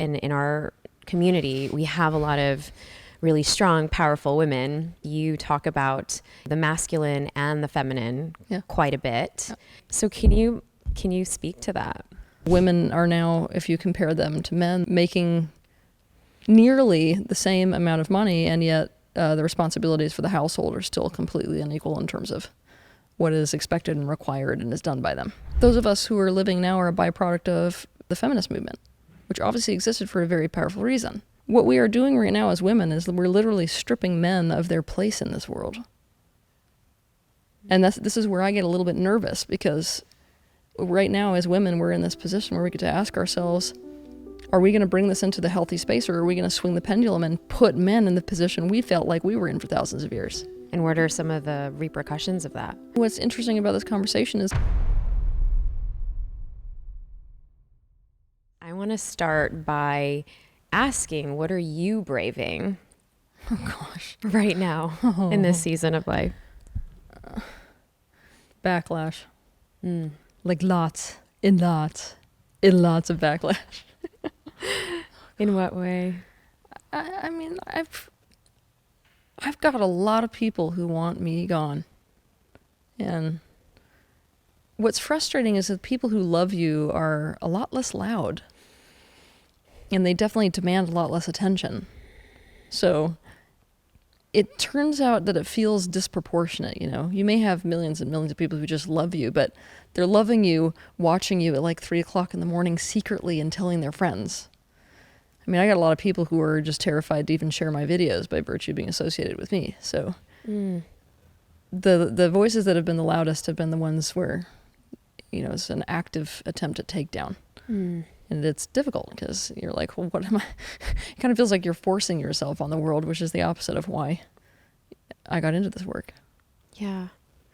in our community, we have a lot of really strong, powerful women. You talk about the masculine and the feminine quite a bit. Yeah. So can you speak to that? Women are now, if you compare them to men, making nearly the same amount of money, and yet the responsibilities for the household are still completely unequal in terms of what is expected and required and is done by them. Those of us who are living now are a byproduct of the feminist movement, which obviously existed for a very powerful reason. What we are doing right now as women is we're literally stripping men of their place in this world. And this is where I get a little bit nervous, because right now as women, we're in this position where we get to ask ourselves, are we going to bring this into the healthy space, or are we going to swing the pendulum and put men in the position we felt like we were in for thousands of years? And what are some of the repercussions of that? What's interesting about this conversation is I want to start by asking, what are you braving right now in this season of life? Backlash. Like lots of backlash. In what way? I mean, I've got a lot of people who want me gone. And what's frustrating is that people who love you are a lot less loud. And they definitely demand a lot less attention. So it turns out that it feels disproportionate, you know. You may have millions and millions of people who just love you, but they're loving you, watching you at like 3 o'clock in the morning secretly and telling their friends. I mean, I got a lot of people who are just terrified to even share my videos by virtue of being associated with me. So the voices that have been the loudest have been the ones where, you know, it's an active attempt at takedown. And it's difficult because you're like, well, what am I? It kind of feels like you're forcing yourself on the world, which is the opposite of why I got into this work. Yeah.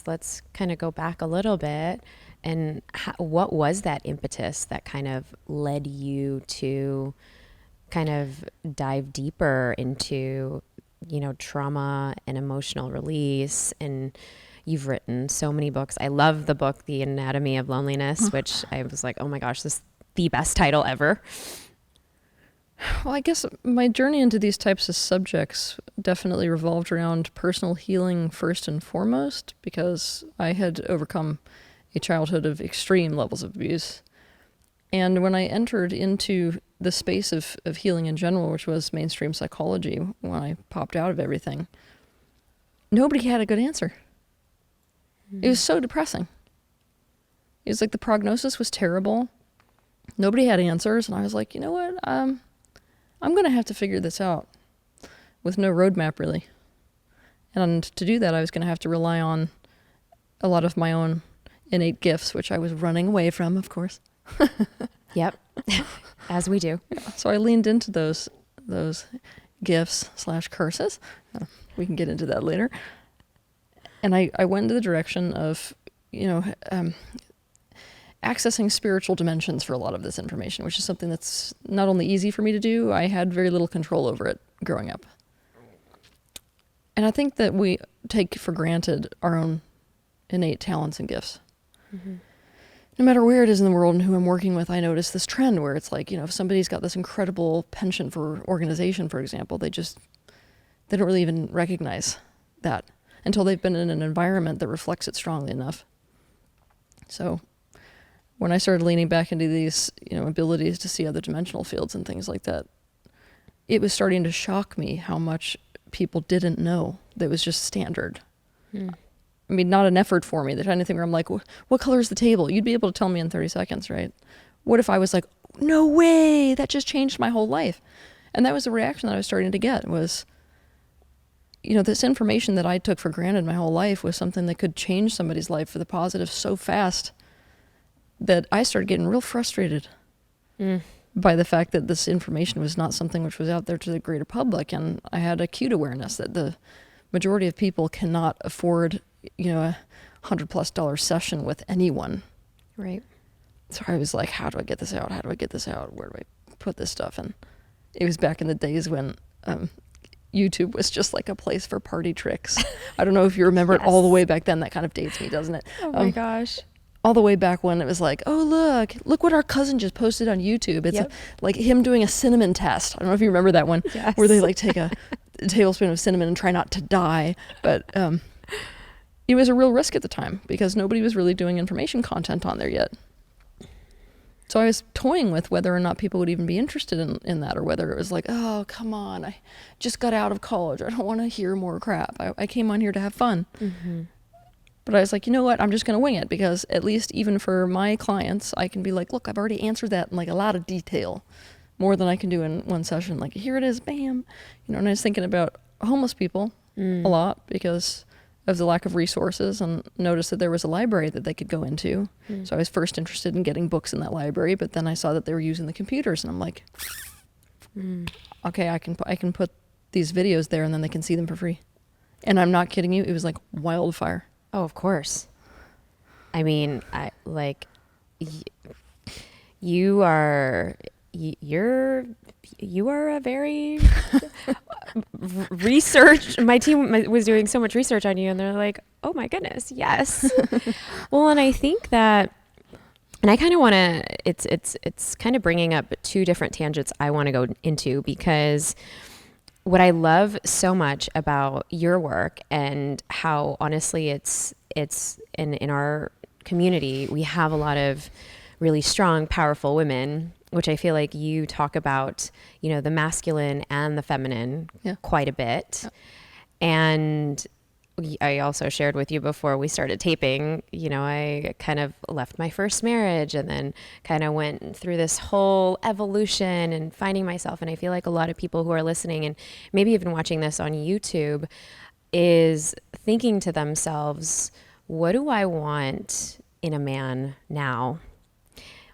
Let's kind of go back a little bit. And what was that impetus that kind of led you to kind of dive deeper into, you know, trauma and emotional release? And you've written so many books. I love the book, The Anatomy of Loneliness, which I was like, oh my gosh, this is the best title ever. Well, I guess my journey into these types of subjects definitely revolved around personal healing first and foremost, because I had overcome a childhood of extreme levels of abuse. And when I entered into the space of healing in general, which was mainstream psychology, when I popped out of everything, nobody had a good answer. It was so depressing. It was like the prognosis was terrible. Nobody had answers, and I was like, you know what? I'm going to have to figure this out with no roadmap, really. And to do that, I was going to have to rely on a lot of my own innate gifts, which I was running away from, of course. Yep, as we do. Yeah. So I leaned into those gifts / curses. We can get into that later. And I went into the direction of, you know, accessing spiritual dimensions for a lot of this information, which is something that's not only easy for me to do, I had very little control over it growing up. And I think that we take for granted our own innate talents and gifts. No matter where it is in the world and who I'm working with, I notice this trend where it's like, you know, if somebody's got this incredible penchant for organization, for example, they don't really even recognize that until they've been in an environment that reflects it strongly enough. So when I started leaning back into these, you know, abilities to see other dimensional fields and things like that, it was starting to shock me how much people didn't know that was just standard. I mean, not an effort for me, the kind of thing where I'm like, what color is the table? You'd be able to tell me in 30 seconds, right? What if I was like, no way, that just changed my whole life? And that was the reaction that I was starting to get was, you know, this information that I took for granted my whole life was something that could change somebody's life for the positive so fast that I started getting real frustrated by the fact that this information was not something which was out there to the greater public. And I had acute awareness that the majority of people cannot afford, you know, $100+ session with anyone. Right. So I was like, how do I get this out? How do I get this out? Where do I put this stuff? And it was back in the days when YouTube was just like a place for party tricks. I don't know if you remember it all the way back then. That kind of dates me, doesn't it? Oh my gosh. all the way back when it was like, oh, look what our cousin just posted on YouTube. It's Yep. like him doing a cinnamon test. I don't know if you remember that one, Yes. where they like take a tablespoon of cinnamon and try not to die. But it was a real risk at the time because nobody was really doing information content on there yet. So I was toying with whether or not people would even be interested in that, or whether it was like, oh, come on, I just got out of college. I don't want to hear more crap. I came on here to have fun. Mm-hmm. But I was like, you know what? I'm just going to wing it, because at least even for my clients, I can be like, look, I've already answered that in like a lot of detail, more than I can do in one session. Like, here it is, bam. And I was thinking about homeless people a lot because of the lack of resources, and noticed that there was a library that they could go into. So I was first interested in getting books in that library, but then I saw that they were using the computers, and I'm like, okay, I can put these videos there and then they can see them for free. And I'm not kidding you, it was like wildfire. Oh, of course. I mean, you are a very research. My team was doing so much research on you, and they're like, "Oh my goodness, yes." Well, and I think that, and I kind of want to. It's kind of bringing up two different tangents I want to go into, because what I love so much about your work, and how honestly it's in our community, we have a lot of really strong, powerful women, which I feel like you talk about, the masculine and the feminine quite a bit. Yeah. And I also shared with you before we started taping, I kind of left my first marriage and then kind of went through this whole evolution and finding myself. And I feel like a lot of people who are listening and maybe even watching this on YouTube is thinking to themselves, what do I want in a man now?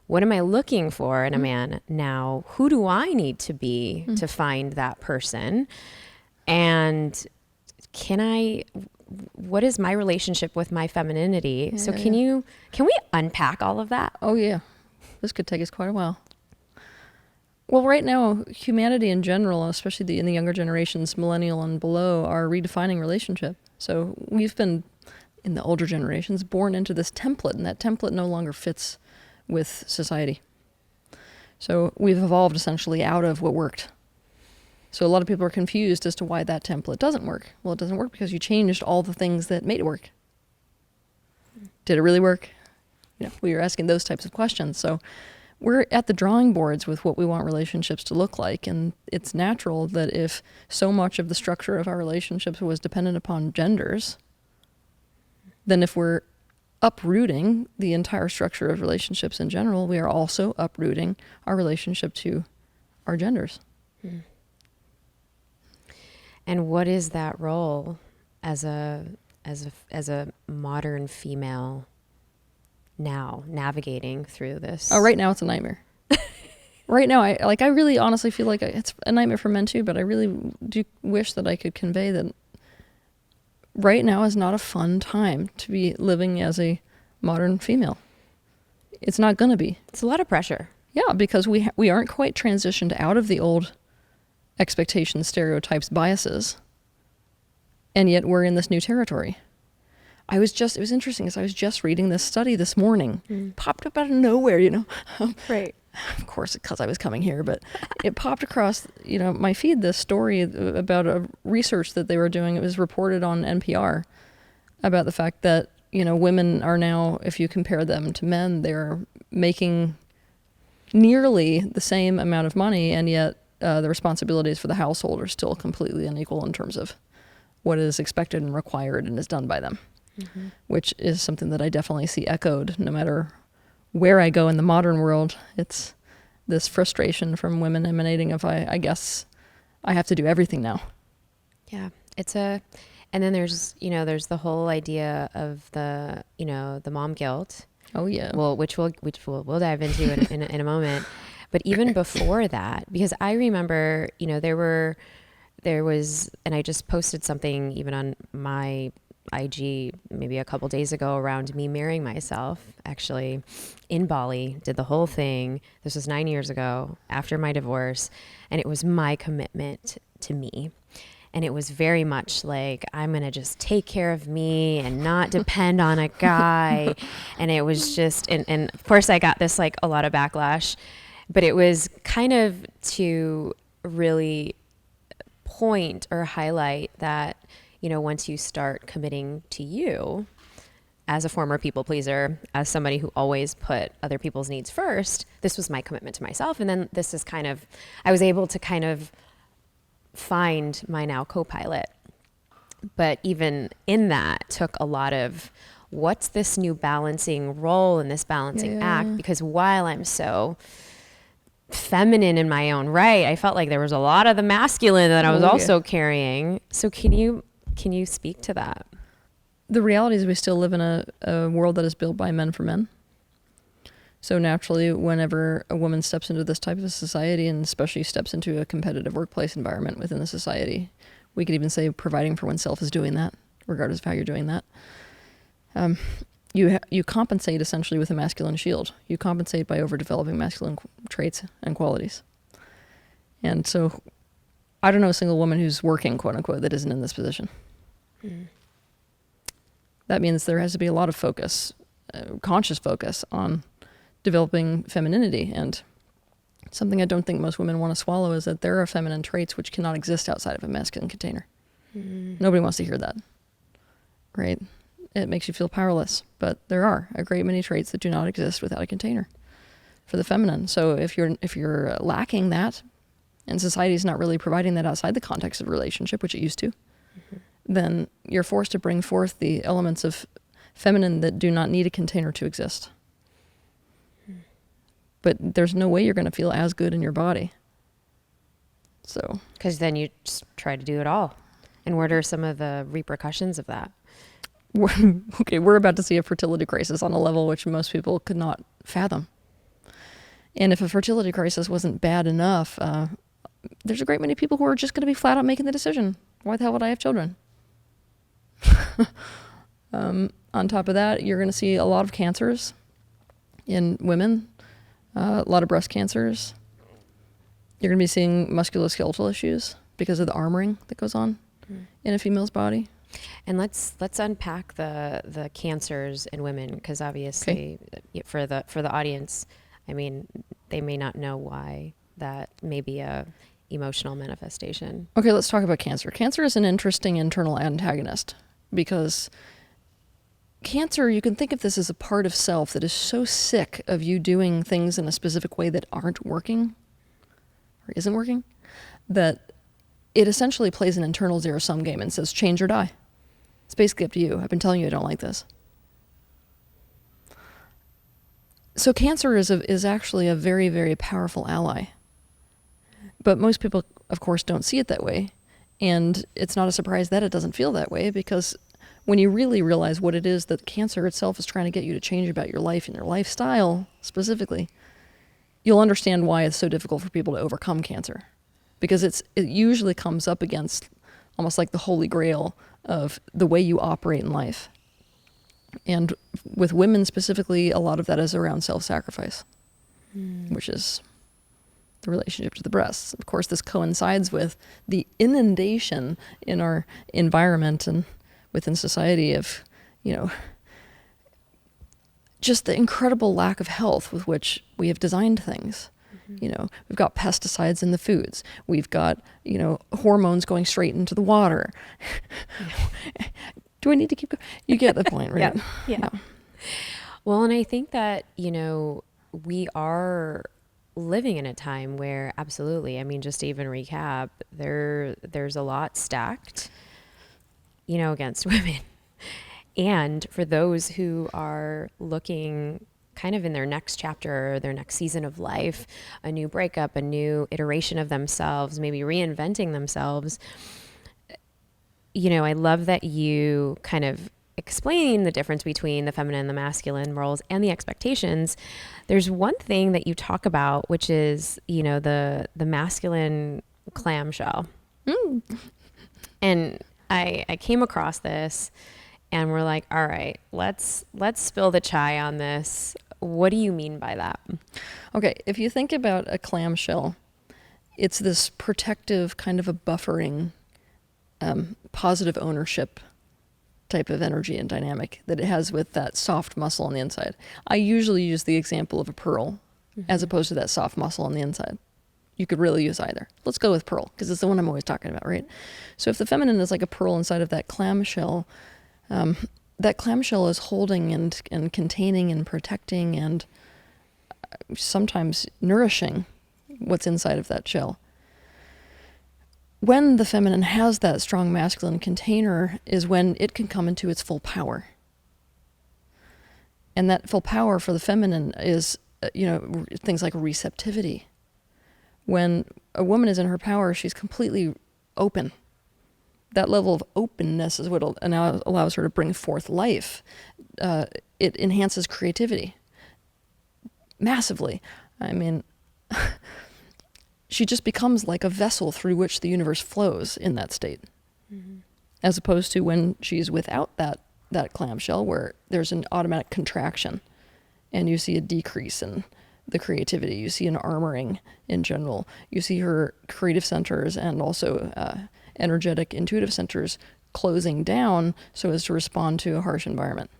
What am I looking for in a man now? Who do I need to be to find that person? And what is my relationship with my femininity? So can we unpack all of that? Oh yeah, this could take us quite a while. Well, right now, humanity in general, especially in the younger generations, millennial and below, are redefining relationship. So we've been, in the older generations, born into this template, and that template no longer fits with society. So we've evolved essentially out of what worked. So a lot of people are confused as to why that template doesn't work. Well, it doesn't work because you changed all the things that made it work. Did it really work? We were asking those types of questions. So we're at the drawing boards with what we want relationships to look like. And it's natural that if so much of the structure of our relationships was dependent upon genders, then if we're uprooting the entire structure of relationships in general, we are also uprooting our relationship to our genders. And what is that role as a modern female now navigating through this? Oh, right now it's a nightmare. Right now, I really honestly feel like it's a nightmare for men too, but I really do wish that I could convey that right now is not a fun time to be living as a modern female. It's not going to be. It's a lot of pressure. Yeah, because we aren't quite transitioned out of the old expectations, stereotypes, biases, and yet we're in this new territory. It was interesting, as I was just reading this study this morning, popped up out of nowhere, Right. Of course, because I was coming here, but it popped across, my feed, this story about a research that they were doing. It was reported on NPR about the fact that, women are now, if you compare them to men, they're making nearly the same amount of money, and yet the responsibilities for the household are still completely unequal in terms of what is expected and required and is done by them, which is something that I definitely see echoed no matter where I go in the modern world. It's this frustration from women emanating of, I guess I have to do everything now. Yeah. And then there's the whole idea of the mom guilt. Oh yeah. Well, which we'll dive into in a moment. But even before that, because I remember, there was, and I just posted something even on my IG maybe a couple days ago around me marrying myself, actually in Bali, did the whole thing. This was 9 years ago after my divorce, and it was my commitment to me. And it was very much like, I'm going to just take care of me and not depend on a guy. And it was just, and of course I got this like a lot of backlash, but it was kind of to really point or highlight that, you know, once you start committing to you as a former people pleaser, as somebody who always put other people's needs first, this was my commitment to myself. And then this is kind of, I was able to kind of find my now co-pilot. But even in that took a lot of, what's this new balancing role and this balancing act? Because while I'm so feminine in my own right, I felt like there was a lot of the masculine that I was also carrying. So can you speak to that? The reality is we still live in a world that is built by men for men. So naturally, whenever a woman steps into this type of society, and especially steps into a competitive workplace environment within the society, we could even say providing for oneself is doing that, regardless of how you're doing that. You compensate essentially with a masculine shield. You compensate by overdeveloping masculine traits and qualities. And so I don't know a single woman who's working, quote unquote, that isn't in this position. Mm. That means there has to be a lot of focus, conscious focus on developing femininity. And something I don't think most women want to swallow is that there are feminine traits which cannot exist outside of a masculine container. Mm. Nobody wants to hear that, right? It makes you feel powerless, but there are a great many traits that do not exist without a container for the feminine. So if you're lacking that, and society is not really providing that outside the context of a relationship, which it used to, mm-hmm. then you're forced to bring forth the elements of feminine that do not need a container to exist. But there's no way you're going to feel as good in your body. So, because then you just try to do it all. And what are some of the repercussions of that? We're about to see a fertility crisis on a level which most people could not fathom. And if a fertility crisis wasn't bad enough, there's a great many people who are just going to be flat out making the decision, why the hell would I have children? On top of that, you're going to see a lot of cancers in women, a lot of breast cancers. You're going to be seeing musculoskeletal issues because of the armoring that goes on in a female's body. And let's unpack the cancers in women, because obviously for the audience, I mean, they may not know why that may be a emotional manifestation. Okay, let's talk about cancer. Cancer is an interesting internal antagonist because cancer, you can think of this as a part of self that is so sick of you doing things in a specific way that aren't working or isn't working, that it essentially plays an internal zero-sum game and says, change or die. It's basically up to you. I've been telling you I don't like this. So cancer is actually a very, very powerful ally. But most people, of course, don't see it that way. And it's not a surprise that it doesn't feel that way, because when you really realize what it is that cancer itself is trying to get you to change about your life and your lifestyle specifically, you'll understand why it's so difficult for people to overcome cancer. Because it usually comes up against almost like the holy grail of the way you operate in life. And with women specifically, a lot of that is around self-sacrifice, which is the relationship to the breasts. Of course, this coincides with the inundation in our environment and within society of, just the incredible lack of health with which we have designed things. We've got pesticides in the foods. We've got, hormones going straight into the water. Do I need to keep going? You get the point, right? Yeah. Well, and I think that, we are living in a time where absolutely, I mean, just to even recap, there's a lot stacked, against women. And for those who are looking kind of in their next chapter, or their next season of life, a new breakup, a new iteration of themselves, maybe reinventing themselves, I love that you kind of explain the difference between the feminine and the masculine roles and the expectations. There's one thing that you talk about, which is, the masculine clamshell. And I came across this, and we're like, all right, let's spill the chai on this. What do you mean by that? Okay, if you think about a clamshell, it's this protective kind of a buffering positive ownership type of energy and dynamic that it has with that soft muscle on the inside. I usually use the example of a pearl as opposed to that soft muscle on the inside. You could really use either. Let's go with pearl because it's the one I'm always talking about, right? So if the feminine is like a pearl inside of that clamshell is holding and containing and protecting and sometimes nourishing what's inside of that shell. When the feminine has that strong masculine container is when it can come into its full power. And that full power for the feminine is, things like receptivity. When a woman is in her power, she's completely open. That level of openness is what allows her to bring forth life. It enhances creativity massively. I mean, she just becomes like a vessel through which the universe flows in that state. Mm-hmm. As opposed to when she's without that clamshell where there's an automatic contraction and you see a decrease in the creativity. You see an armoring in general. You see her creative centers and also energetic, intuitive centers closing down so as to respond to a harsh environment.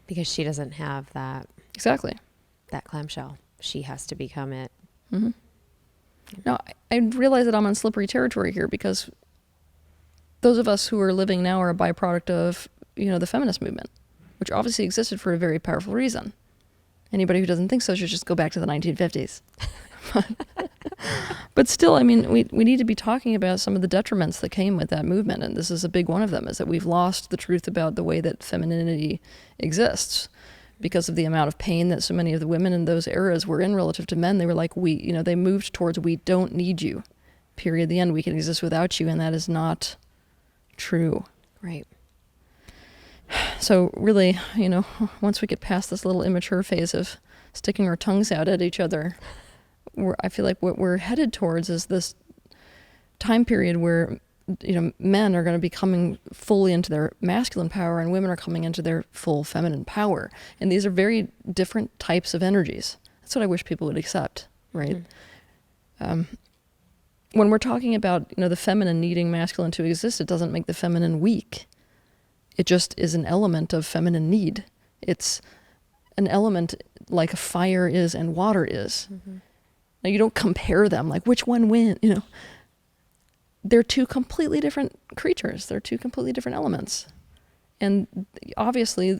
Because she doesn't have that. Exactly. That clamshell. She has to become it. Mm-hmm. Now, I realize that I'm on slippery territory here because those of us who are living now are a byproduct of, the feminist movement, which obviously existed for a very powerful reason. Anybody who doesn't think so should just go back to the 1950s. But still, I mean, we need to be talking about some of the detriments that came with that movement, and this is a big one of them, is that we've lost the truth about the way that femininity exists because of the amount of pain that so many of the women in those eras were in relative to men. They were like, they moved towards, we don't need you, period, the end, we can exist without you, and that is not true. Right. So really, once we get past this little immature phase of sticking our tongues out at each other, I feel like what we're headed towards is this time period where, men are going to be coming fully into their masculine power and women are coming into their full feminine power. And these are very different types of energies. That's what I wish people would accept, right? Mm-hmm. When we're talking about, the feminine needing masculine to exist, it doesn't make the feminine weak. It just is an element of feminine need. It's an element like a fire is and water is. Mm-hmm. Now, you don't compare them, like which one wins, They're two completely different creatures. They're two completely different elements. And obviously,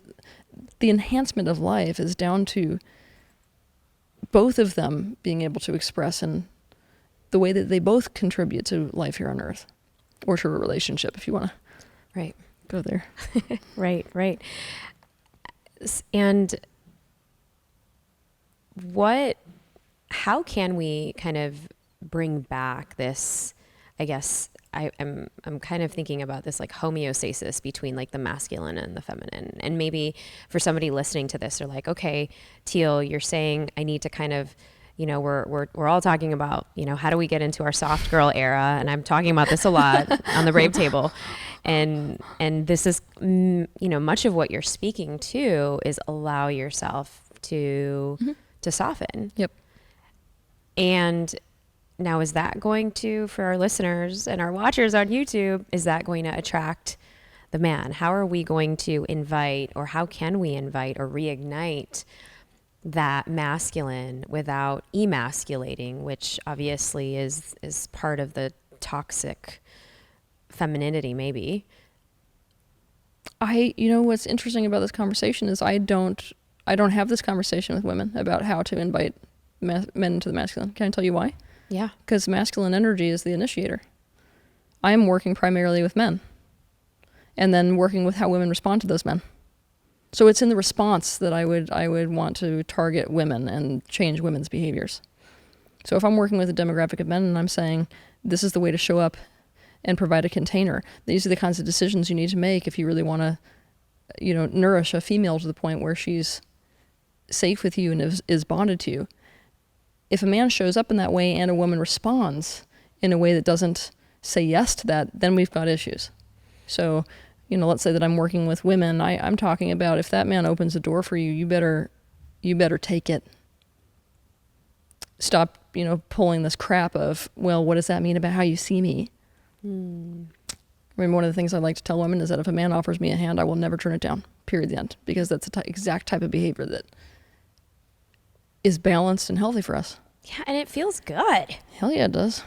the enhancement of life is down to both of them being able to express in the way that they both contribute to life here on Earth, or to a relationship, if you want to. Right. Go there. Right. And how can we kind of bring back this, I guess I'm kind of thinking about this like homeostasis between like the masculine and the feminine. And maybe for somebody listening to this, they're like, okay, Teal, you're saying I need to kind of, we're all talking about, how do we get into our soft girl era? And I'm talking about this a lot on the rave table. And this is, much of what you're speaking to is allow yourself to soften. Yep. And now, is that going to, for our listeners and our watchers on YouTube, is that going to attract the man? How are we going to invite, or how can we invite or reignite that masculine without emasculating, which obviously is part of the toxic femininity, maybe? What's interesting about this conversation is I don't have this conversation with women about how to invite men into the masculine. Can I tell you why? Yeah. Because masculine energy is the initiator. I am working primarily with men and then working with how women respond to those men. So it's in the response that I would want to target women and change women's behaviors. So if I'm working with a demographic of men and I'm saying, this is the way to show up and provide a container, these are the kinds of decisions you need to make if you really want to, nourish a female to the point where she's safe with you and is bonded to you. If a man shows up in that way and a woman responds in a way that doesn't say yes to that, then we've got issues. So, let's say that I'm working with women. I'm talking about if that man opens the door for you, you better take it. Stop, pulling this crap of, well, what does that mean about how you see me? Hmm. I mean, one of the things I like to tell women is that if a man offers me a hand, I will never turn it down, period, the end, because that's the exact type of behavior that is balanced and healthy for us. Yeah, and it feels good. Hell yeah, it does.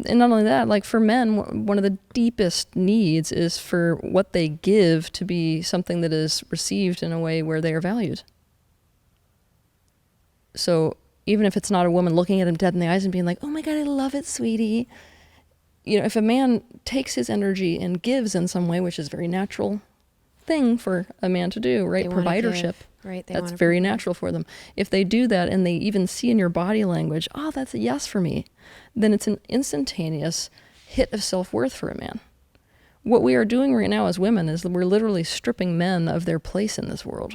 And not only that, like for men, one of the deepest needs is for what they give to be something that is received in a way where they are valued. So even if it's not a woman looking at him dead in the eyes and being like, oh my God, I love it, sweetie. You know, if a man takes his energy and gives in some way, which is a very natural thing for a man to do, right? They wanna Providership. give, right? They That's wanna very provide. natural for them. If they do that and they even see in your body language, oh, that's a yes for me, then it's an instantaneous hit of self-worth for a man. What we are doing right now as women is that we're literally stripping men of their place in this world.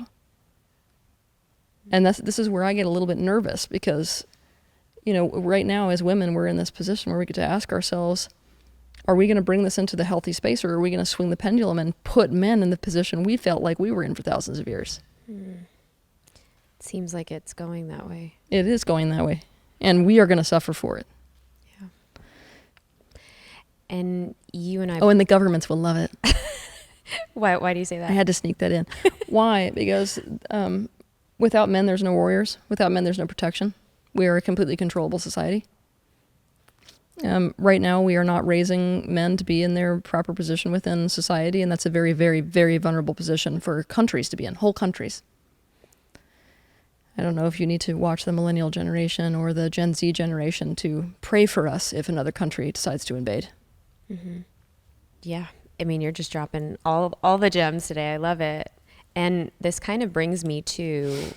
And this is where I get a little bit nervous because, you know, right now as women, we're in this position where we get to ask ourselves, are we going to bring this into the healthy space, or are we going to swing the pendulum and put men in the position we felt like we were in for thousands of years? Seems like it's going that way. It is going that way. And we are going to suffer for it. Yeah. And you and I... Oh, and the governments will love it. Why do you say that? I had to sneak that in. Why? Because without men, there's no warriors. Without men, there's no protection. We are a completely controllable society. Right now, we are not raising men to be in their proper position within society, and that's a very, very, very vulnerable position for countries to be in, whole countries. I don't know if you need to watch the millennial generation or the Gen Z generation to pray for us if another country decides to invade. Mm-hmm. Yeah. I mean, you're just dropping all the gems today. I love it. And this kind of brings me to,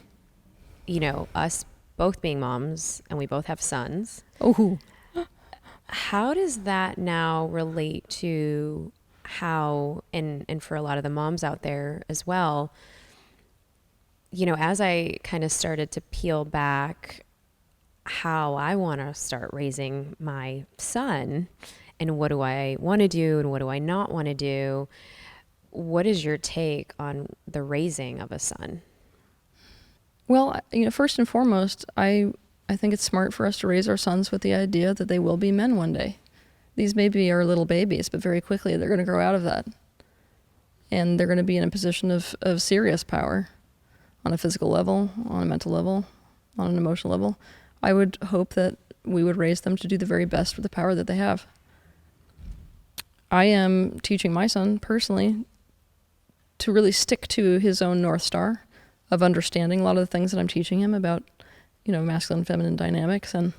you know, us both being moms, and we both have sons. Oh, How does that now relate to how, and for a lot of the moms out there as well, you know, as I kind of started to peel back how I want to start raising my son and what do I want to do and what do I not want to do, what is your take on the raising of a son? well, you know, first and foremost, I think it's smart for us to raise our sons with the idea that they will be men one day. These may be our little babies, but very quickly they're going to grow out of that. And they're going to be in a position of serious power on a physical level, on a mental level, on an emotional level. I would hope that we would raise them to do the very best with the power that they have. I am teaching my son personally to really stick to his own North Star of understanding a lot of the things that I'm teaching him about, you know, masculine and feminine dynamics and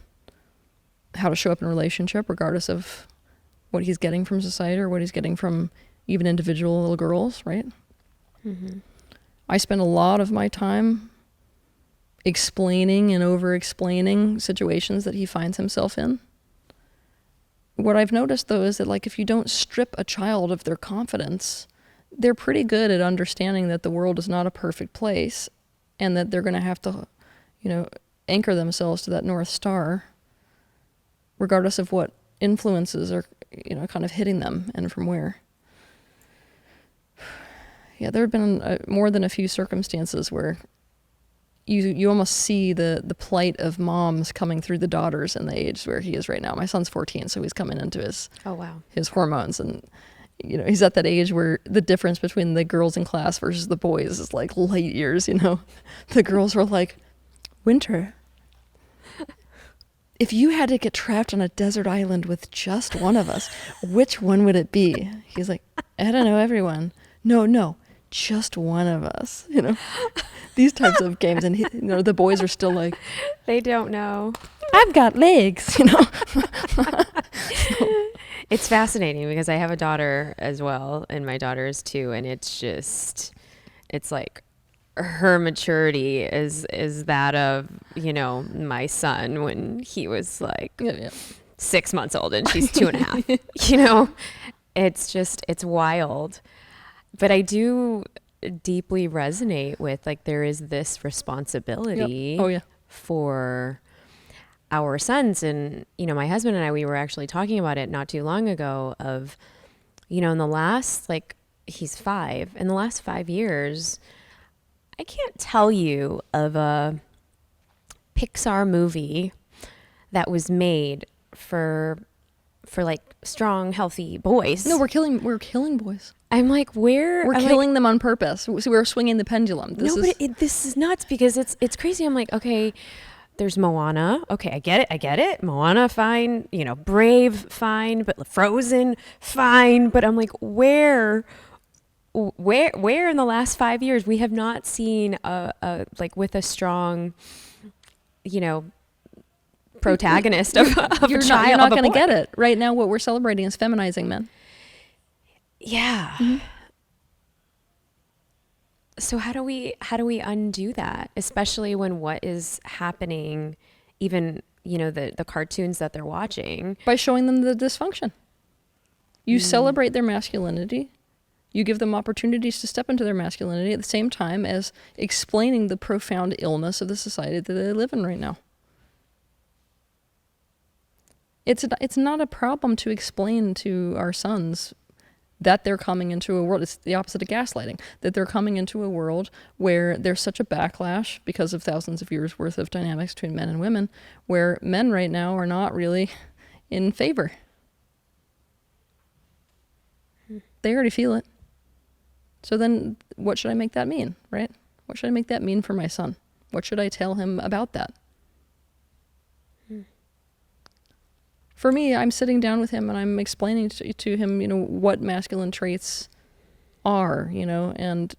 how to show up in a relationship regardless of what he's getting from society or what he's getting from even individual little girls, right? Mm-hmm. I spend a lot of my time explaining and over-explaining situations that he finds himself in. What I've noticed, though, is that, like, if you don't strip a child of their confidence, they're pretty good at understanding that the world is not a perfect place and that they're going to have to, you know, anchor themselves to that North Star regardless of what influences are, you know, kind of hitting them and from where. Yeah, there have been more than a few circumstances where you almost see the plight of moms coming through the daughters in the age where he is right now. My son's 14, so he's coming into his his hormones, and you know, he's at that age where the difference between the girls in class versus the boys is like light years, you know. The girls were like, Winter, if you had to get trapped on a desert island with just one of us, which one would it be? He's like, I don't know, everyone. No, just one of us, you know. These types of games, and you know, the boys are still like, They don't know. I've got legs, you know. It's fascinating because I have a daughter as well, and my daughter is 2, and it's like her maturity is that of, you know, my son when he was like 6 months old and she's 2.5. You know, it's wild. But I do deeply resonate with, like, there is this responsibility for our sons. And, you know, my husband and I, we were actually talking about it not too long ago of, you know, in the last, like, he's 5, in the last 5 years, I can't tell you of a Pixar movie that was made for for like strong, healthy boys. No, we're killing boys. I'm like, where? We're I'm killing them on purpose. So we're swinging the pendulum. This is nuts because it's crazy. I'm like, okay, there's Moana. Okay, I get it. Moana, fine. You know, Brave, fine. But Frozen, fine. But I'm like, where in the last 5 years we have not seen a like with a strong, you know, protagonist of a child. You're not going to get it. Right now, what we're celebrating is feminizing men. Yeah. Mm-hmm. So how do we undo that, especially when what is happening, even, you know, the cartoons that they're watching? By showing them the dysfunction. You celebrate their masculinity. You give them opportunities to step into their masculinity at the same time as explaining the profound illness of the society that they live in right now. It's not a problem to explain to our sons that they're coming into a world, it's the opposite of gaslighting, that they're coming into a world where there's such a backlash because of thousands of years worth of dynamics between men and women, where men right now are not really in favor. They already feel it. So then what should I make that mean, right? What should I make that mean for my son? What should I tell him about that? For me, I'm sitting down with him and I'm explaining to him, you know, what masculine traits are, you know, and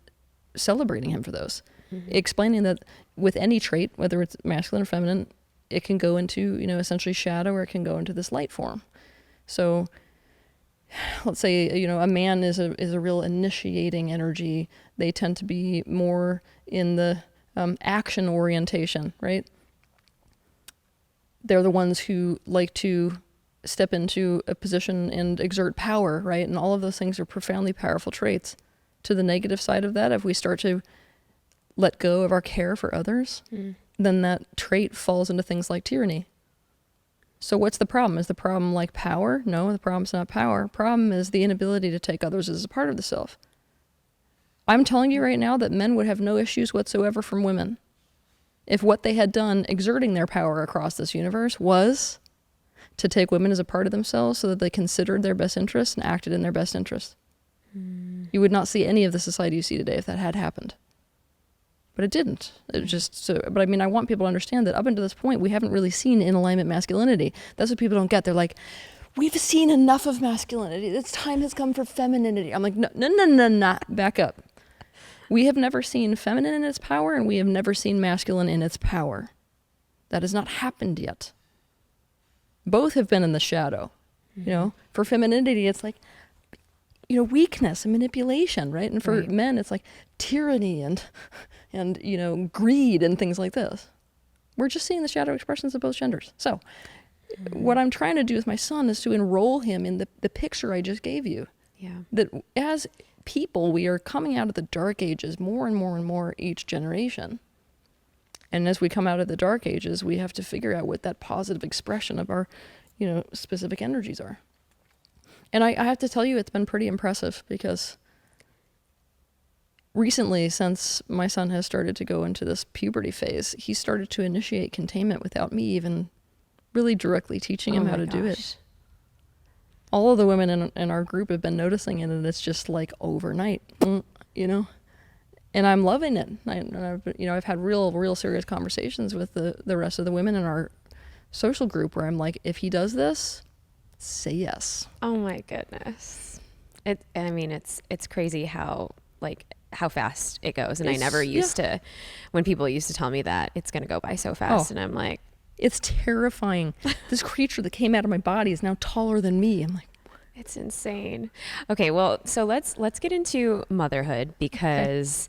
celebrating him for those. Mm-hmm. Explaining that with any trait, whether it's masculine or feminine, it can go into, you know, essentially shadow, or it can go into this light form. So let's say, you know, a man is a real initiating energy. They tend to be more in the action orientation, right? They're the ones who like to step into a position and exert power, right? And all of those things are profoundly powerful traits. To the negative side of that, if we start to let go of our care for others, then that trait falls into things like tyranny. So what's the problem? Is the problem like power? No, the problem's not power. Problem is the inability to take others as a part of the self. I'm telling you right now that men would have no issues whatsoever from women if what they had done exerting their power across this universe was to take women as a part of themselves so that they considered their best interests and acted in their best interests. You would not see any of the society you see today if that had happened. But it didn't. It just so. But I mean, I want people to understand that up until this point, we haven't really seen in alignment masculinity. That's what people don't get. They're like, we've seen enough of masculinity. It's time has come for femininity. I'm like, no. Back up. We have never seen feminine in its power, and we have never seen masculine in its power. That has not happened yet. Both have been in the shadow. You know, for femininity, it's like, you know, weakness and manipulation, right? And for men, it's like tyranny and you know, greed and things like this. We're just seeing the shadow expressions of both genders. So what I'm trying to do with my son is to enroll him in the picture I just gave you. Yeah. That as people, we are coming out of the dark ages more and more and more each generation. And as we come out of the dark ages, we have to figure out what that positive expression of our, you know, specific energies are. And I have to tell you, it's been pretty impressive because recently, since my son has started to go into this puberty phase, he started to initiate containment without me even really directly teaching him how to do it. All of the women in our group have been noticing it, and it's just like overnight, you know? And I'm loving it. I've had real serious conversations with the rest of the women in our social group where I'm like, if he does this, say yes. Oh my goodness. It's crazy how fast it goes. And I never used to, when people used to tell me that it's going to go by so fast. And I'm like, it's terrifying. This creature that came out of my body is now taller than me. I'm like, it's insane. Okay, well, so let's get into motherhood because,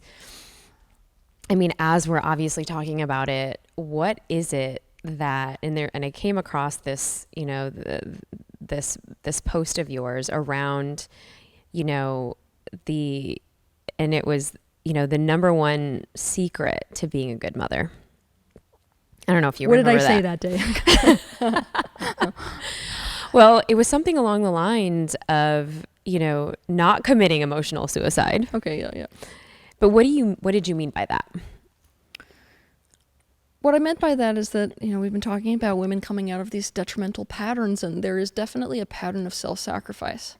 I mean, as we're obviously talking about it, what is it that and I came across this, you know, this post of yours around, you know, and it was, you know, the number one secret to being a good mother. I don't know if you remember that. What did I say that day? Well, it was something along the lines of, you know, not committing emotional suicide. Okay, yeah. But what did you mean by that? what I meant by that is that, we've been talking about women coming out of these detrimental patterns, and there is definitely a pattern of self-sacrifice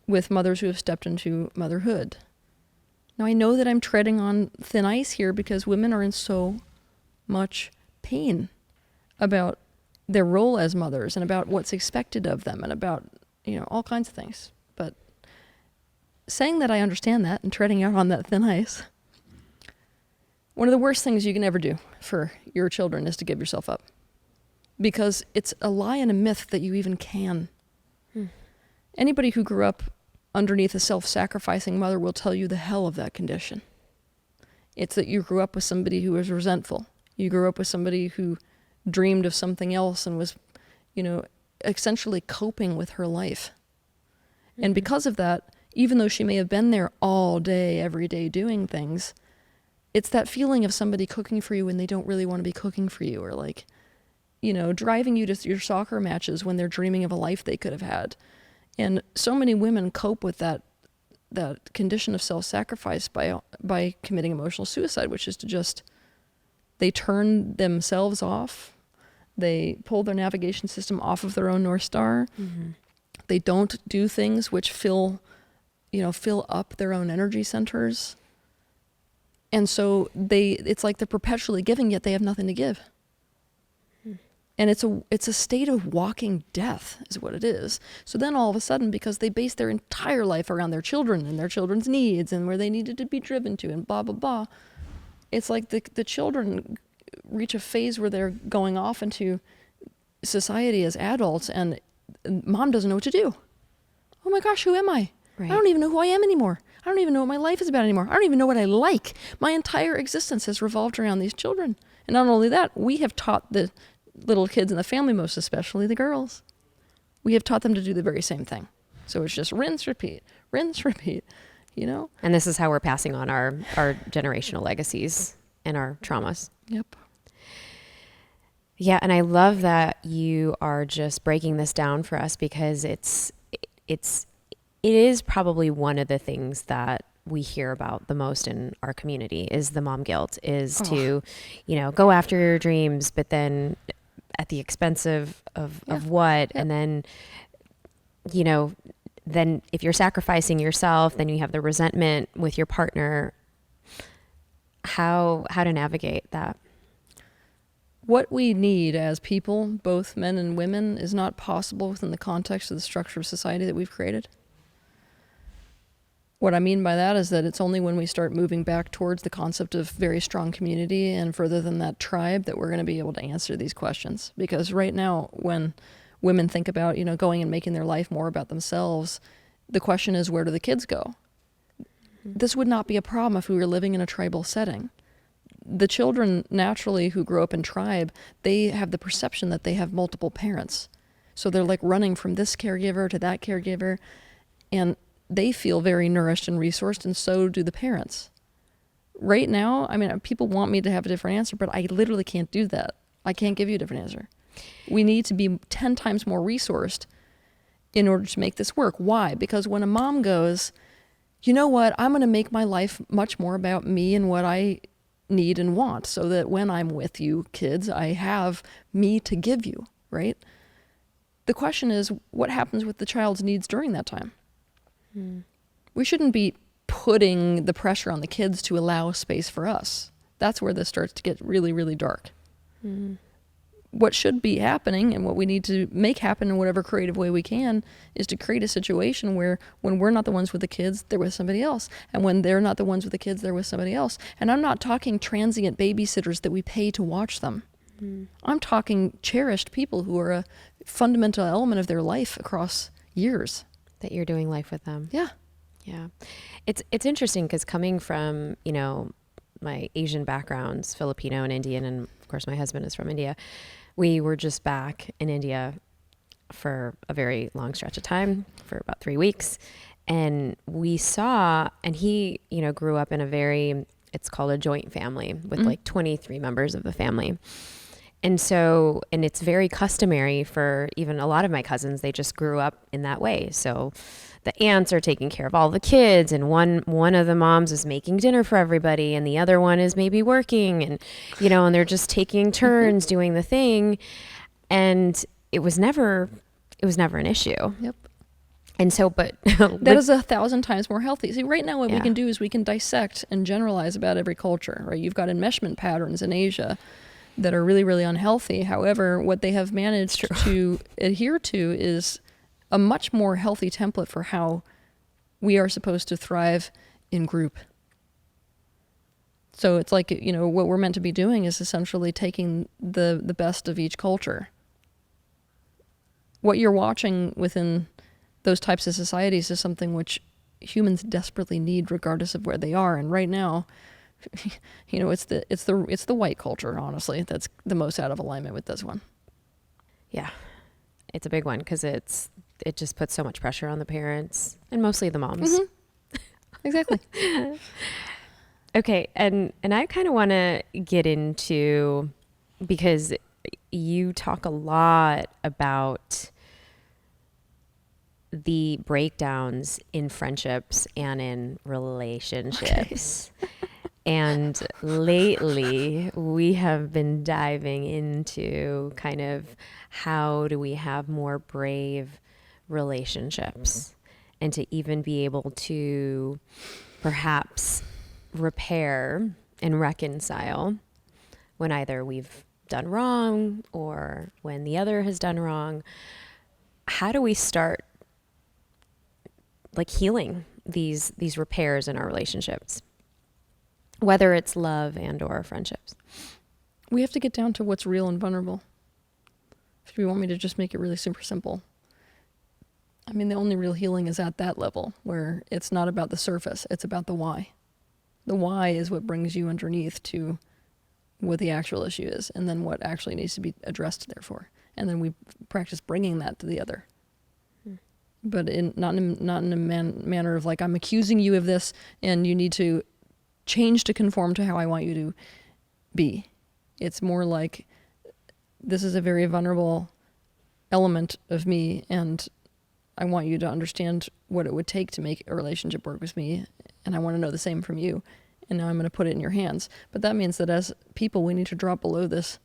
with mothers who have stepped into motherhood. Now, I know that I'm treading on thin ice here because women are in so much pain about their role as mothers and about what's expected of them and about, all kinds of things. But saying that I understand that and treading out on that thin ice, one of the worst things you can ever do for your children is to give yourself up. Because it's a lie and a myth that you even can. Anybody who grew up underneath a self-sacrificing mother will tell you the hell of that condition. It's that you grew up with somebody who was resentful. You grew up with somebody who dreamed of something else and was, essentially coping with her life. And because of that, even though she may have been there all day, every day doing things, it's that feeling of somebody cooking for you when they don't really want to be cooking for you, or like, driving you to your soccer matches when they're dreaming of a life they could have had. And so many women cope with that condition of self-sacrifice by committing emotional suicide, which is to just, they turn themselves off. They pull their navigation system off of their own North Star. They don't do things which fill up their own energy centers. And so it's like they're perpetually giving, yet they have nothing to give. And it's a state of walking death is what it is. So then all of a sudden, because they base their entire life around their children and their children's needs and where they needed to be driven to and blah, blah, blah, it's like the children reach a phase where they're going off into society as adults and mom doesn't know what to do. Oh my gosh, who am I? Right. I don't even know who I am anymore. I don't even know what my life is about anymore. I don't even know what I like. My entire existence has revolved around these children. And not only that, we have taught the little kids in the family, most especially the girls, we have taught them to do the very same thing. So it's just rinse, repeat, And this is how we're passing on our generational legacies and our traumas. Yep. Yeah, and I love that you are just breaking this down for us because it is probably one of the things that we hear about the most in our community is the mom guilt, is to, go after your dreams, but then at the expense of what? Yep. And then, then if you're sacrificing yourself, then you have the resentment with your partner. How to navigate that? What we need as people, both men and women, is not possible within the context of the structure of society that we've created. What I mean by that is that it's only when we start moving back towards the concept of very strong community and further than that tribe that we're going to be able to answer these questions. Because right now, when women think about, going and making their life more about themselves, the question is, where do the kids go? This would not be a problem if we were living in a tribal setting. The children naturally who grow up in tribe, they have the perception that they have multiple parents. So they're like running from this caregiver to that caregiver, and they feel very nourished and resourced, and so do the parents. Right now, people want me to have a different answer, but I literally can't do that. I can't give you a different answer. We need to be 10 times more resourced in order to make this work. Why? Because when a mom goes, you know what, I'm going to make my life much more about me and what I need and want, so that when I'm with you kids, I have me to give you, right? The question is, what happens with the child's needs during that time? We shouldn't be putting the pressure on the kids to allow space for us. That's where this starts to get really, really dark. What should be happening, and what we need to make happen in whatever creative way we can, is to create a situation where when we're not the ones with the kids, they're with somebody else. And when they're not the ones with the kids, they're with somebody else. And I'm not talking transient babysitters that we pay to watch them. I'm talking cherished people who are a fundamental element of their life across years. That you're doing life with them. Yeah. Yeah. It's interesting because coming from, my Asian backgrounds, Filipino and Indian, and of course my husband is from India. We were just back in India for a very long stretch of time, for about 3 weeks. And we saw, and he, grew up in it's called a joint family with like 23 members of the family. And so, and it's very customary for even a lot of my cousins, they just grew up in that way. So the aunts are taking care of all the kids, and one of the moms is making dinner for everybody, and the other one is maybe working, and and they're just taking turns doing the thing. And it was never an issue. Yep. And so, but That is 1,000 times more healthy. See, right now what we Yeah. can do is we can dissect and generalize about every culture, right? You've got enmeshment patterns in Asia that are really, really unhealthy. However, what they have managed to adhere to is a much more healthy template for how we are supposed to thrive in group. So it's like, what we're meant to be doing is essentially taking the best of each culture. What you're watching within those types of societies is something which humans desperately need regardless of where they are. And right now, it's the white culture, honestly, that's the most out of alignment with this one. yeah, it's a big one because it just puts so much pressure on the parents and mostly the moms. Exactly. Okay, and I kind of want to get into, because you talk a lot about the breakdowns in friendships and in relationships. And lately, we have been diving into kind of how do we have more brave relationships, and to even be able to perhaps repair and reconcile when either we've done wrong or when the other has done wrong. How do we start like healing these repairs in our relationships, whether it's love and or friendships? We have to get down to what's real and vulnerable. If you want me to just make it really super simple. I mean, the only real healing is at that level where it's not about the surface, it's about the why. The why is what brings you underneath to what the actual issue is, and then what actually needs to be addressed therefore. And then we practice bringing that to the other. But not in a manner of like, I'm accusing you of this and you need to change to conform to how I want you to be. It's more like, this is a very vulnerable element of me, and I want you to understand what it would take to make a relationship work with me, and I want to know the same from you. And now I'm going to put it in your hands. But that means that as people, we need to drop below this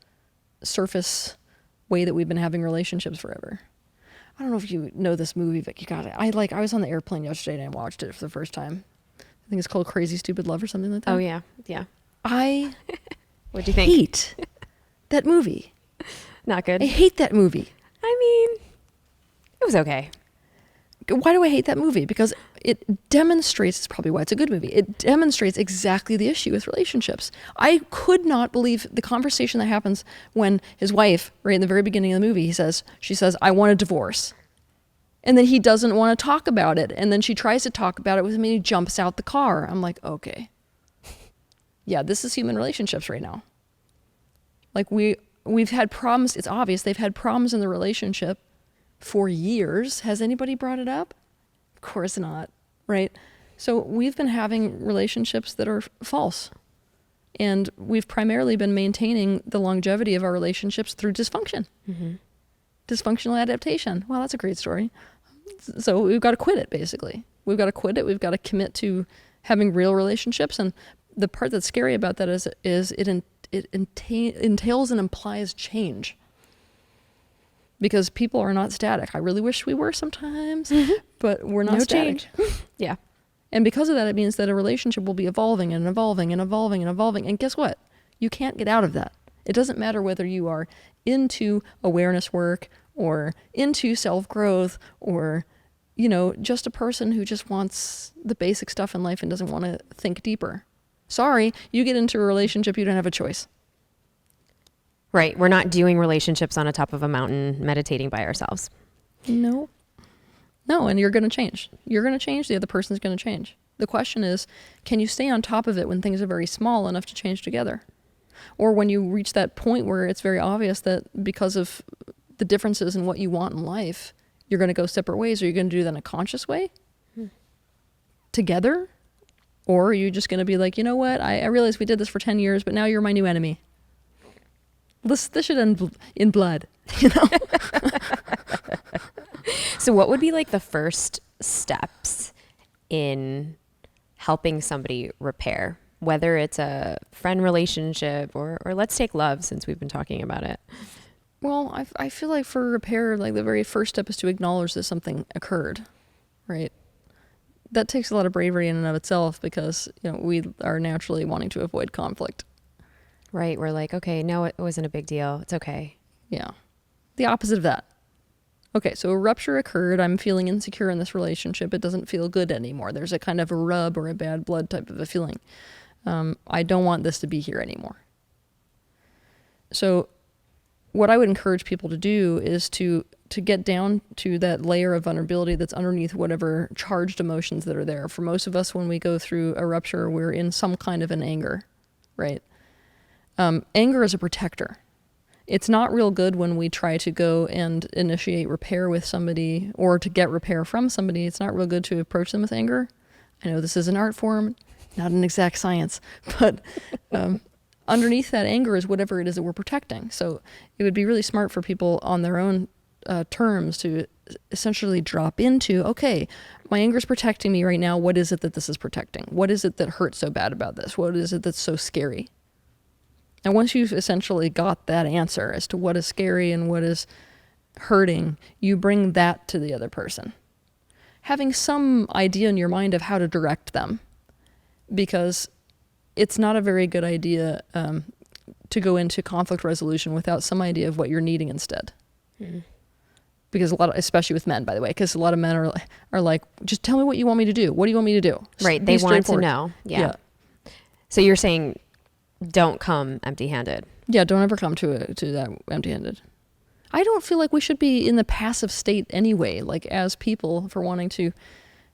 surface way that we've been having relationships forever. I don't know if you know this movie, but you got it. I was on the airplane yesterday and I watched it for the first time. I think it's called Crazy Stupid Love or something like that. Oh yeah. I What'd you think? hate that movie. Not good. I hate that movie. I mean, it was okay. Why do I hate that movie? Because it demonstrates, it's probably why it's a good movie, it demonstrates exactly the issue with relationships. I could not believe the conversation that happens when his wife, right in the very beginning of the movie, she says, I want a divorce. And then he doesn't want to talk about it. And then she tries to talk about it with him and he jumps out the car. I'm like, okay. Yeah, this is human relationships right now. Like we've had problems. It's obvious they've had problems in the relationship for years. Has anybody brought it up? Of course not, right? So we've been having relationships that are false. And we've primarily been maintaining the longevity of our relationships through dysfunction. Mm-hmm. Dysfunctional adaptation. Well, that's a great story. So we've got to quit it, basically. We've got to quit it. We've got to commit to having real relationships. And the part that's scary about that is it entails and implies change. Because people are not static. I really wish we were sometimes, but we're not static. Yeah. And because of that, it means that a relationship will be evolving and evolving and evolving and evolving. And guess what? You can't get out of that. It doesn't matter whether you are into awareness work or into self-growth or, just a person who just wants the basic stuff in life and doesn't want to think deeper. Sorry, you get into a relationship, you don't have a choice. Right. We're not doing relationships on the top of a mountain meditating by ourselves. No, and you're going to change. You're going to change. The other person's going to change. The question is, can you stay on top of it when things are very small enough to change together? Or when you reach that point where it's very obvious that because of the differences in what you want in life, you're going to go separate ways. Are you going to do that in a conscious way? Together? Or are you just going to be like, you know what? I realize we did this for 10 years, but now you're my new enemy. This should end in blood, you know? So what would be like the first steps in helping somebody repair, whether it's a friend relationship or let's take love since we've been talking about it? Well, I feel like for repair, like the very first step is to acknowledge that something occurred, right? That takes a lot of bravery in and of itself because, you know, we are naturally wanting to avoid conflict. Right. We're like, okay, no, it wasn't a big deal. It's okay. Yeah. The opposite of that. Okay, so a rupture occurred. I'm feeling insecure in this relationship. It doesn't feel good anymore. There's a kind of a rub or a bad blood type of a feeling. I don't want this to be here anymore. So what I would encourage people to do is to get down to that layer of vulnerability that's underneath whatever charged emotions that are there. For most of us, when we go through a rupture, we're in some kind of an anger, right? Anger is a protector. It's not real good when we try to go and initiate repair with somebody or to get repair from somebody. It's not real good to approach them with anger. I know this is an art form, not an exact science, but underneath that anger is whatever it is that we're protecting. So it would be really smart for people on their own terms to essentially drop into, okay, my anger is protecting me right now. What is it that this is protecting? What is it that hurts so bad about this? What is it that's so scary? And once you've essentially got that answer as to what is scary and what is hurting, you bring that to the other person. Having some idea in your mind of how to direct them, because it's not a very good idea to go into conflict resolution without some idea of what you're needing instead. Mm-hmm. Because a lot of, especially with men, by the way, because a lot of men are like, just tell me what you want me to do. What do you want me to do? Right. They want to know. Yeah. So you're saying don't come empty-handed. Yeah, don't ever come to that empty-handed. I don't feel like we should be in the passive state anyway. Like as people, for wanting to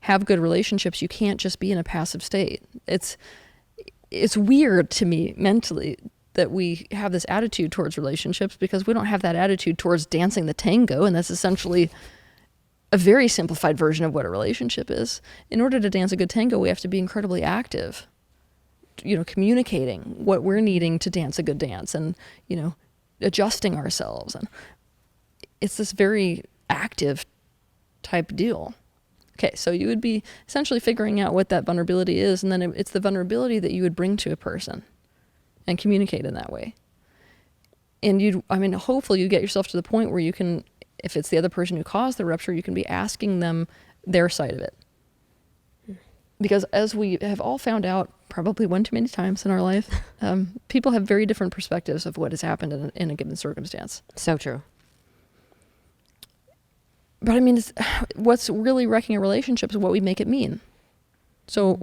have good relationships, you can't just be in a passive state. It's weird to me mentally that we have this attitude towards relationships because we don't have that attitude towards dancing the tango, and that's essentially a very simplified version of what a relationship is. In order to dance a good tango, we have to be incredibly active. You know, communicating what we're needing to dance a good dance and, you know, adjusting ourselves. And it's this very active type deal. Okay, so you would be essentially figuring out what that vulnerability is, and then it's the vulnerability that you would bring to a person and communicate in that way. And hopefully you get yourself to the point where you can, if it's the other person who caused the rupture, you can be asking them their side of it. Because as we have all found out, probably one too many times in our life, people have very different perspectives of what has happened in a given circumstance. So true. But I mean, what's really wrecking a relationship is what we make it mean. So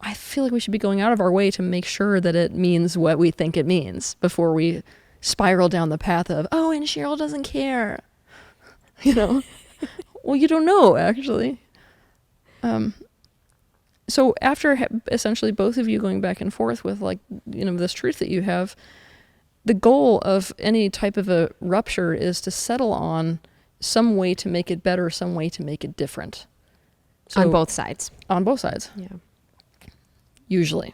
I feel like we should be going out of our way to make sure that it means what we think it means before we spiral down the path of, oh, and Cheryl doesn't care. You know? Well, you don't know, actually. So after essentially both of you going back and forth with, like, you know, this truth that you have, the goal of any type of a rupture is to settle on some way to make it better, some way to make it different. So, on both sides. On both sides. Yeah. Usually.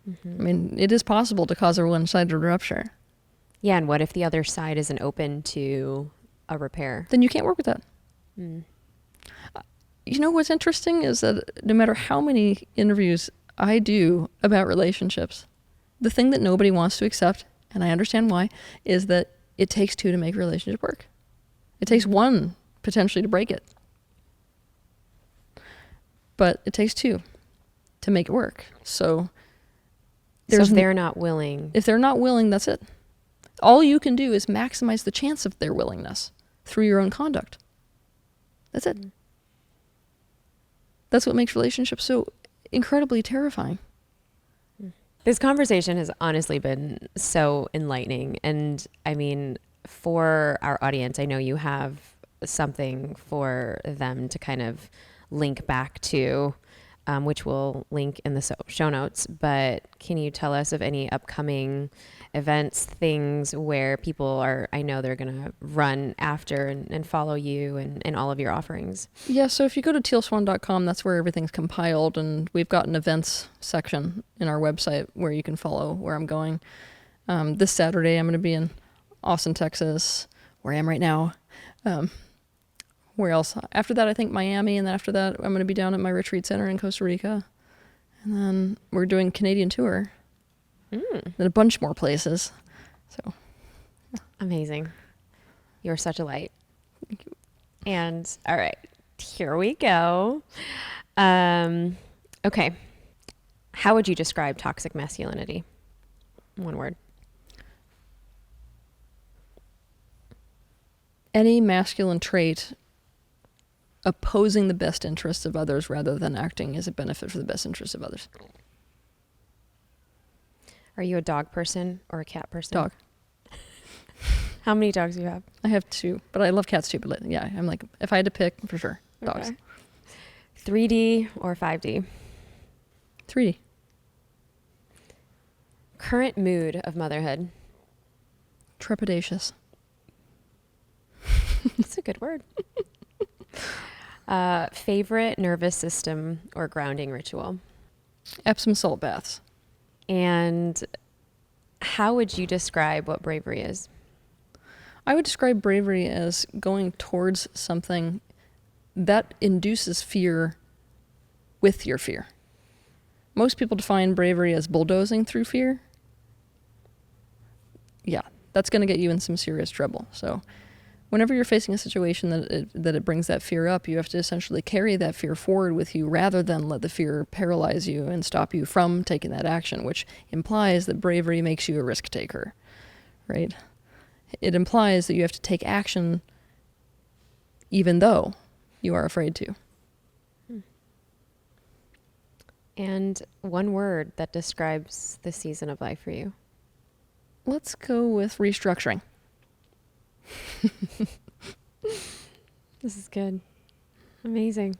Mm-hmm. I mean, it is possible to cause a one-sided rupture. Yeah, and what if the other side isn't open to a repair? Then you can't work with that. Mm. You know what's interesting is that no matter how many interviews I do about relationships, the thing that nobody wants to accept, and I understand why, is that it takes two to make a relationship work. It takes one potentially to break it. But it takes two to make it work. So if they're not willing. If they're not willing, that's it. All you can do is maximize the chance of their willingness through your own conduct. That's it. That's what makes relationships so incredibly terrifying. This conversation has honestly been so enlightening. And I mean, for our audience, I know you have something for them to kind of link back to, which we'll link in the show notes. But can you tell us of any upcoming events, things where people are, I know they're going to run after and follow you and all of your offerings? Yeah, so if you go to tealswan.com, that's where everything's compiled, and we've got an events section in our website where you can follow where I'm going. This Saturday, I'm going to be in Austin, Texas, where I am right now. Where else? After that, I think Miami, and then after that, I'm going to be down at my retreat center in Costa Rica. And then we're doing Canadian tour. Then a bunch more places. So Amazing. You're such a light. And all right, here we go. Okay. How would you describe toxic masculinity? One word. any masculine trait opposing the best interests of others rather than acting as a benefit for the best interests of others. Are you a dog person or a cat person? Dog. How many dogs do you have? I have 2, but I love cats too. But yeah, I'm like, if I had to pick, for sure, dogs. Okay. 3D or 5D? 3D. Current mood of motherhood? Trepidatious. That's a good word. Favorite nervous system or grounding ritual? Epsom salt baths. And how would you describe what bravery is? I would describe bravery as going towards something that induces fear with your fear. Most people define bravery as bulldozing through fear. Yeah, that's going to get you in some serious trouble. So whenever you're facing a situation that it brings that fear up, you have to essentially carry that fear forward with you rather than let the fear paralyze you and stop you from taking that action, which implies that bravery makes you a risk taker, right? It implies that you have to take action even though you are afraid to. And one word that describes the season of life for you? Let's go with restructuring. This is good. Amazing.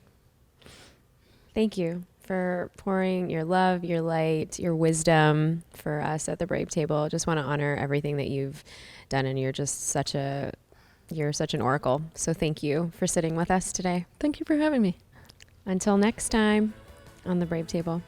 Thank you for pouring your love, your light, your wisdom for us at the Brave Table. Just want to honor everything that you've done, and you're such an oracle. So thank you for sitting with us today. Thank you for having me. Until next time on the Brave Table.